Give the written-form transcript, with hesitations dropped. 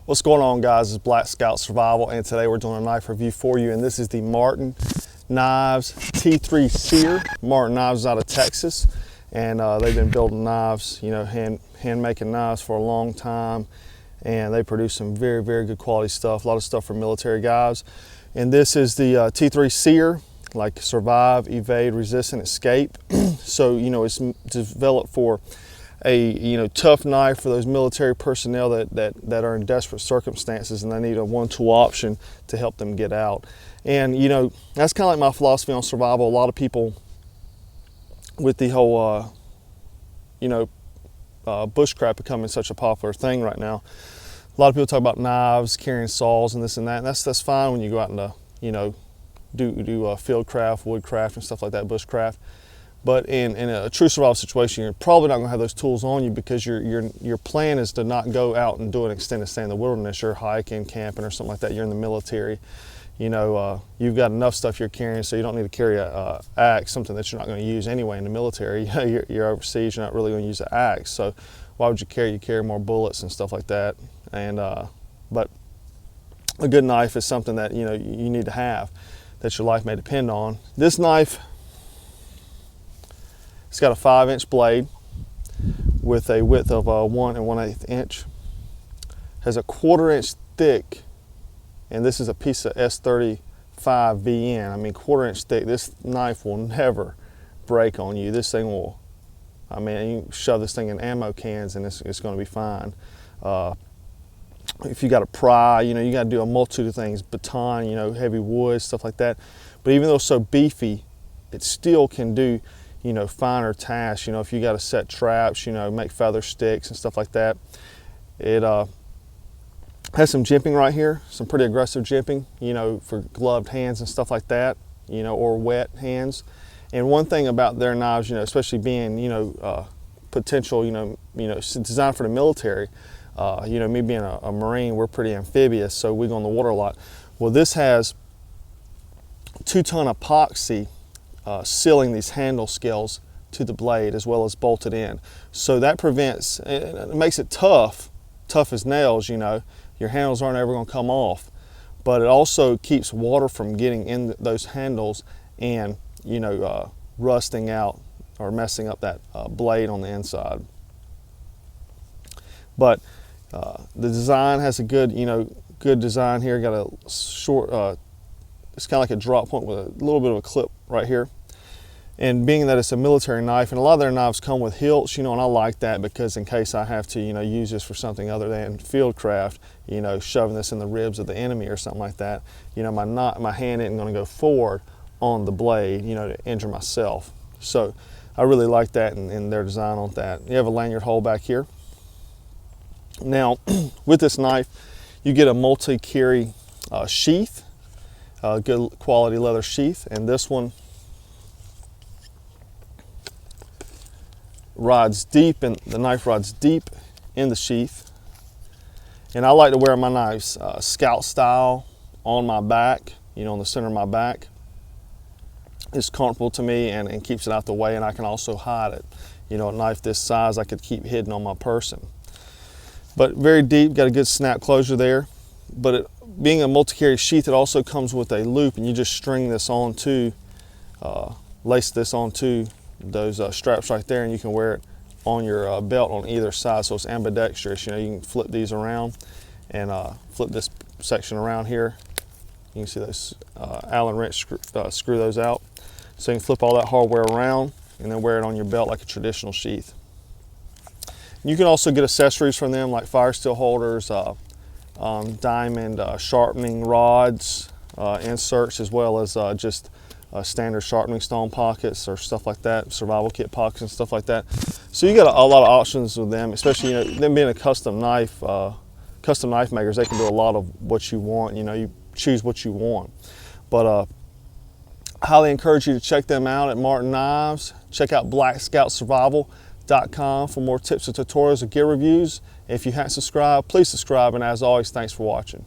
What's going on, guys? It's Black Scout Survival, and today we're doing a knife review for you, and this is the Martin Knives T3 Sear. Martin Knives is out of Texas, and they've been building knives, you know, hand making knives for a long time, and they produce some very good quality stuff, a lot of stuff for military guys. And this is the T3 Sear, like survive, evade, resist, and escape. So, you know, it's developed for a tough knife for those military personnel that are in desperate circumstances and they need a one-tool option to help them get out. And you know, that's kind of like my philosophy on survival. A lot of people with the whole bushcraft becoming such a popular thing right now, a lot of people talk about knives, carrying saws and this and that, and that's fine when you go out and do field craft, woodcraft and stuff like that, bushcraft. But in a true survival situation, you're probably not going to have those tools on you because your plan is to not go out and do an extended stay in the wilderness. You're hiking, camping, or something like that. You're in the military. You know, you've got enough stuff you're carrying, so you don't need to carry a axe, something that you're not going to use anyway in the military. You're overseas. You're not really going to use an axe. So why would you carry? You carry more bullets and stuff like that. And but a good knife is something that you need to have, that your life may depend on. This knife, it's got a 5-inch blade with a width of 1 1/8 inch. Has a 1/4 inch thick, and this is a piece of S35 VN. I mean, 1/4 inch thick. This knife will never break on you. This thing will, I mean, you can shove this thing in ammo cans and it's going to be fine. If you got to pry, you got to do a multitude of things, baton, heavy wood, stuff like that. But even though it's so beefy, it still can do finer tasks. If you got to set traps, make feather sticks and stuff like that. It has some jimping right here, some pretty aggressive jimping, for gloved hands and stuff like that, or wet hands. And one thing about their knives, especially being, potential, it's designed for the military. Me being a Marine, we're pretty amphibious, so we go in the water a lot. Well, this has 2-ton epoxy sealing these handle scales to the blade as well as bolted in. So that prevents, it makes it tough as nails, your handles aren't ever going to come off, but it also keeps water from getting in those handles and, rusting out or messing up that blade on the inside. But the design has a good design here. Got a short, it's kind of like a drop point with a little bit of a clip right here. And being that it's a military knife, and a lot of their knives come with hilts, and I like that because in case I have to, use this for something other than field craft, shoving this in the ribs of the enemy or something like that, my hand isn't going to go forward on the blade, to injure myself. So I really like that in their design on that. You have a lanyard hole back here. Now, with this knife, you get a multi-carry sheath, good quality leather sheath, and this one rides deep, and the knife rides deep in the sheath. And I like to wear my knives scout style on my back, on the center of my back. It's comfortable to me and keeps it out the way, and I can also hide it. A knife this size I could keep hidden on my person. But very deep, got a good snap closure there. But being a multi-carry sheath, it also comes with a loop, and you just string this onto, lace this onto those straps right there, and you can wear it on your belt on either side, so it's ambidextrous. You can flip these around and flip this section around here. You can see those Allen wrench screw those out. So you can flip all that hardware around and then wear it on your belt like a traditional sheath. You can also get accessories from them like fire steel holders, diamond sharpening rods, inserts, as well as just standard sharpening stone pockets or stuff like that, survival kit pockets and stuff like that. So you got a lot of options with them, especially them being a custom knife makers. They can do a lot of what you want. You choose what you want. But I highly encourage you to check them out at Martin Knives. Check out blackscoutsurvival.com for more tips and tutorials and gear reviews. If you haven't subscribed, please subscribe, and as always, thanks for watching.